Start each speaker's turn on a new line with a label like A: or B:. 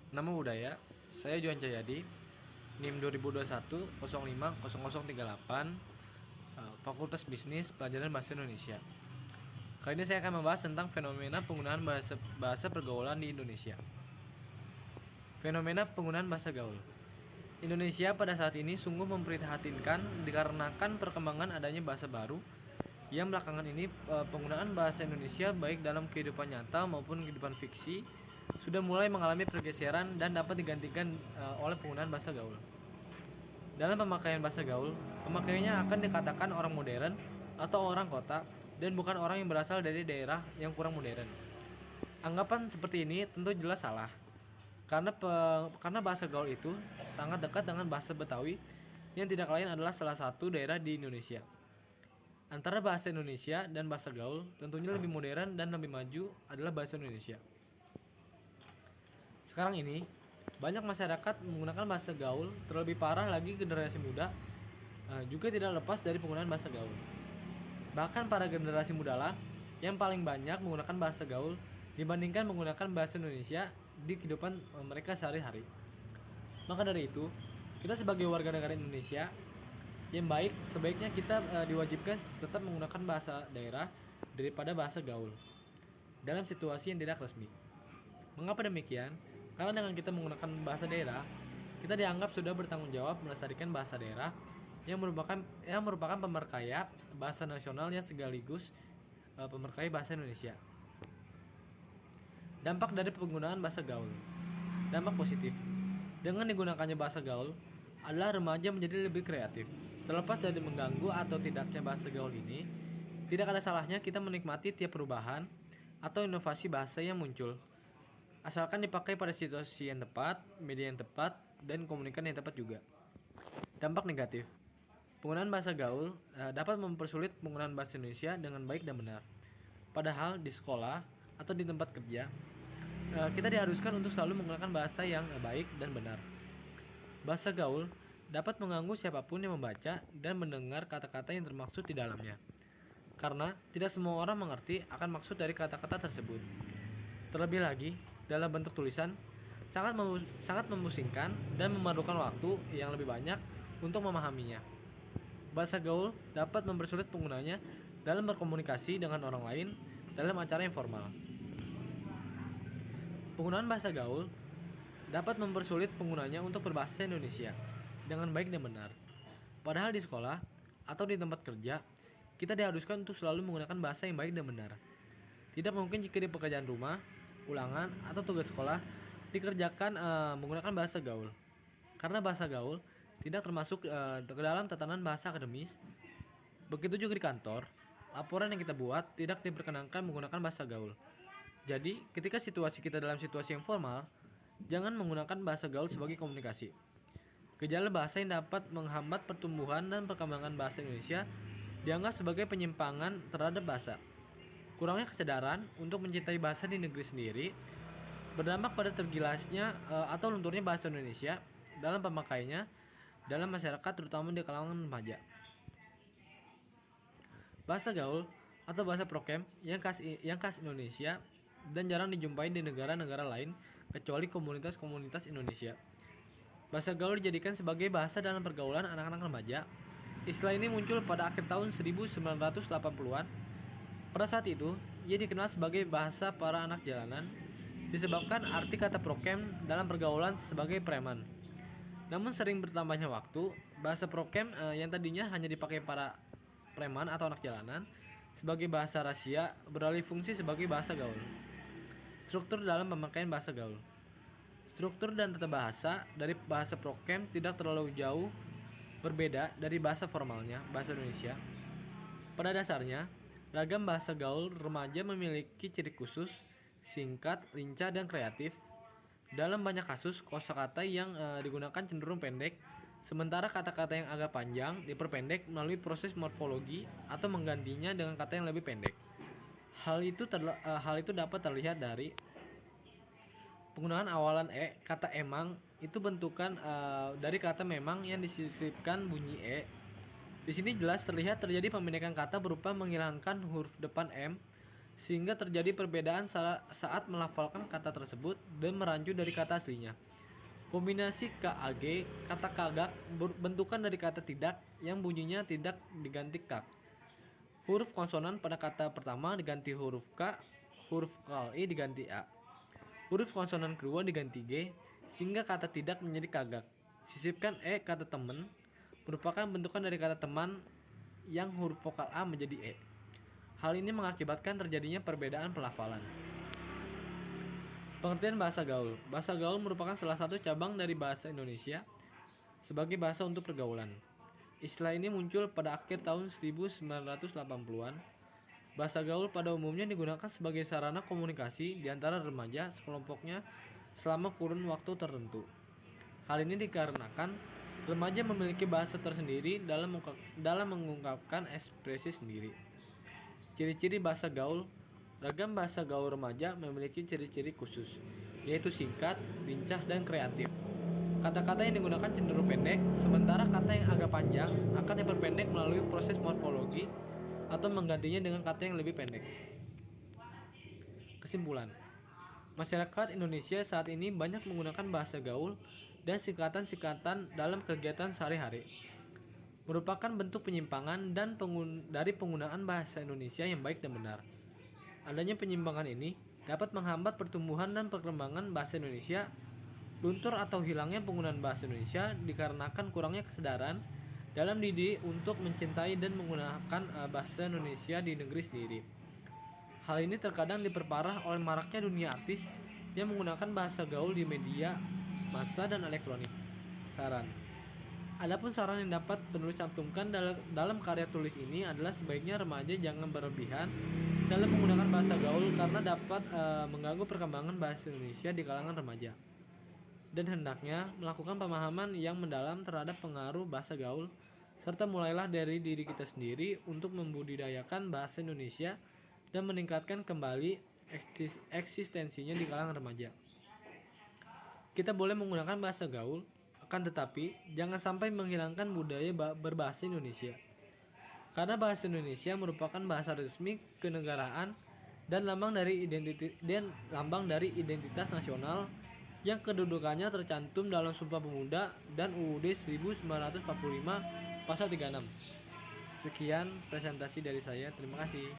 A: Nama budaya, saya Johan Jayadi, NIM 2021 050038, Fakultas Bisnis Pelajaran Bahasa Indonesia. Kali ini saya akan membahas tentang fenomena penggunaan bahasa pergaulan di Indonesia. Fenomena penggunaan bahasa gaul. Indonesia pada saat ini sungguh memprihatinkan dikarenakan perkembangan adanya bahasa baru yang belakangan ini penggunaan bahasa Indonesia baik dalam kehidupan nyata maupun kehidupan fiksi sudah mulai mengalami pergeseran dan dapat digantikan oleh penggunaan bahasa gaul. Dalam pemakaian bahasa gaul, pemakaiannya akan dikatakan orang modern atau orang kota dan bukan orang yang berasal dari daerah yang kurang modern. Anggapan seperti ini tentu jelas salah. Karena bahasa gaul itu sangat dekat dengan bahasa Betawi yang tidak lain adalah salah satu daerah di Indonesia. Antara bahasa Indonesia dan bahasa gaul, tentunya lebih modern dan lebih maju adalah bahasa Indonesia. Sekarang ini, banyak masyarakat menggunakan bahasa gaul, terlebih parah lagi generasi muda juga tidak lepas dari penggunaan bahasa gaul. Bahkan para generasi muda lah yang paling banyak menggunakan bahasa gaul dibandingkan menggunakan bahasa Indonesia di kehidupan mereka sehari-hari. Maka dari itu, kita sebagai warga negara Indonesia yang baik, sebaiknya kita diwajibkan tetap menggunakan bahasa daerah daripada bahasa gaul dalam situasi yang tidak resmi. Mengapa demikian? Karena dengan kita menggunakan bahasa daerah, kita dianggap sudah bertanggung jawab melestarikan bahasa daerah yang merupakan pemerkaya bahasa nasional yang sekaligus pemerkaya bahasa Indonesia. Dampak dari penggunaan bahasa gaul. Dampak positif. Dengan digunakannya bahasa gaul adalah remaja menjadi lebih kreatif. Terlepas dari mengganggu atau tidaknya bahasa gaul ini, tidak ada salahnya kita menikmati tiap perubahan atau inovasi bahasa yang muncul. Asalkan dipakai pada situasi yang tepat, media yang tepat, dan komunikasi yang tepat juga. Dampak negatif. Penggunaan bahasa gaul dapat mempersulit penggunaan bahasa Indonesia dengan baik dan benar. Padahal di sekolah atau di tempat kerja, kita diharuskan untuk selalu menggunakan bahasa yang baik dan benar. Bahasa gaul dapat mengganggu siapapun yang membaca dan mendengar kata-kata yang termaksud di dalamnya. Karena tidak semua orang mengerti akan maksud dari kata-kata tersebut. Terlebih lagi, dalam bentuk tulisan, sangat memusingkan dan memerlukan waktu yang lebih banyak untuk memahaminya. Bahasa gaul dapat mempersulit penggunanya dalam berkomunikasi dengan orang lain dalam acara yang formal. Penggunaan bahasa gaul dapat mempersulit penggunanya untuk berbahasa Indonesia dengan baik dan benar. Padahal di sekolah atau di tempat kerja, kita diharuskan untuk selalu menggunakan bahasa yang baik dan benar. Tidak mungkin jika di pekerjaan rumah, ulangan, atau tugas sekolah dikerjakan menggunakan bahasa gaul. Karena bahasa gaul tidak termasuk ke dalam tatanan bahasa akademis. Begitu juga di kantor, laporan yang kita buat tidak diperkenankan menggunakan bahasa gaul. Jadi, ketika situasi kita dalam situasi yang formal, jangan menggunakan bahasa gaul sebagai komunikasi. Gejala bahasa yang dapat menghambat pertumbuhan dan perkembangan bahasa Indonesia dianggap sebagai penyimpangan terhadap bahasa. Kurangnya kesadaran untuk mencintai bahasa di negeri sendiri berdampak pada tergilasnya atau lunturnya bahasa Indonesia dalam pemakaiannya dalam masyarakat terutama di kalangan remaja. Bahasa gaul atau bahasa prokem yang khas Indonesia dan jarang dijumpai di negara-negara lain kecuali komunitas-komunitas Indonesia. Bahasa gaul dijadikan sebagai bahasa dalam pergaulan anak-anak remaja. Istilah ini muncul pada akhir tahun 1980-an. Pada saat itu, ia dikenal sebagai bahasa para anak jalanan disebabkan arti kata prokem dalam pergaulan sebagai preman. Namun sering bertambahnya waktu, bahasa prokem yang tadinya hanya dipakai para preman atau anak jalanan sebagai bahasa rahasia beralih fungsi sebagai bahasa gaul. Struktur dalam pemakaian bahasa gaul. Struktur dan tata bahasa dari bahasa prokem tidak terlalu jauh berbeda dari bahasa formalnya, bahasa Indonesia. Pada dasarnya, ragam bahasa gaul remaja memiliki ciri khusus, singkat, lincah, dan kreatif. Dalam banyak kasus, kosakata yang digunakan cenderung pendek, sementara kata-kata yang agak panjang diperpendek melalui proses morfologi atau menggantinya dengan kata yang lebih pendek. Hal itu dapat terlihat dari penggunaan awalan kata emang itu bentukan dari kata memang yang disisipkan bunyi Di sini jelas terlihat terjadi pemendekan kata berupa menghilangkan huruf depan M sehingga terjadi perbedaan saat melafalkan kata tersebut dan merancu dari kata aslinya. Kombinasi KAG, kata kagak, bentukan dari kata tidak yang bunyinya tidak diganti kak. Huruf konsonan pada kata pertama diganti huruf K, huruf vokal I diganti A. Huruf konsonan kedua diganti G, sehingga kata tidak menjadi kagak. Sisipkan E, kata teman, merupakan bentukan dari kata teman yang huruf vokal A menjadi E. Hal ini mengakibatkan terjadinya perbedaan pelafalan. Pengertian bahasa gaul. Bahasa gaul merupakan salah satu cabang dari bahasa Indonesia sebagai bahasa untuk pergaulan. Istilah ini muncul pada akhir tahun 1980-an. Bahasa gaul pada umumnya digunakan sebagai sarana komunikasi di antara remaja sekelompoknya selama kurun waktu tertentu. Hal ini dikarenakan remaja memiliki bahasa tersendiri dalam mengungkapkan ekspresi sendiri. Ciri-ciri bahasa gaul. Ragam bahasa gaul remaja memiliki ciri-ciri khusus, yaitu singkat, lincah, dan kreatif. Kata-kata yang digunakan cenderung pendek, sementara kata yang agak panjang akan diperpendek melalui proses morfologi atau menggantinya dengan kata yang lebih pendek. Kesimpulan, masyarakat Indonesia saat ini banyak menggunakan bahasa gaul dan singkatan-singkatan dalam kegiatan sehari-hari. Merupakan bentuk penyimpangan dari penggunaan bahasa Indonesia yang baik dan benar. Adanya penyimpangan ini dapat menghambat pertumbuhan dan perkembangan bahasa Indonesia. Luntur atau hilangnya penggunaan bahasa Indonesia dikarenakan kurangnya kesadaran dalam diri untuk mencintai dan menggunakan bahasa Indonesia di negeri sendiri. Hal ini terkadang diperparah oleh maraknya dunia artis yang menggunakan bahasa gaul di media massa dan elektronik. Saran. Adapun saran yang dapat penulis cantumkan dalam karya tulis ini adalah sebaiknya remaja jangan berlebihan dalam menggunakan bahasa gaul karena dapat mengganggu perkembangan bahasa Indonesia di kalangan remaja. Dan hendaknya melakukan pemahaman yang mendalam terhadap pengaruh bahasa gaul serta mulailah dari diri kita sendiri untuk membudidayakan bahasa Indonesia dan meningkatkan kembali eksistensinya di kalangan remaja. Kita boleh menggunakan bahasa gaul, akan tetapi jangan sampai menghilangkan budaya berbahasa Indonesia. Karena bahasa Indonesia merupakan bahasa resmi kenegaraan dan lambang dari identitas nasional yang kedudukannya tercantum dalam Sumpah Pemuda dan UUD 1945 pasal 36. Sekian presentasi dari saya. Terima kasih.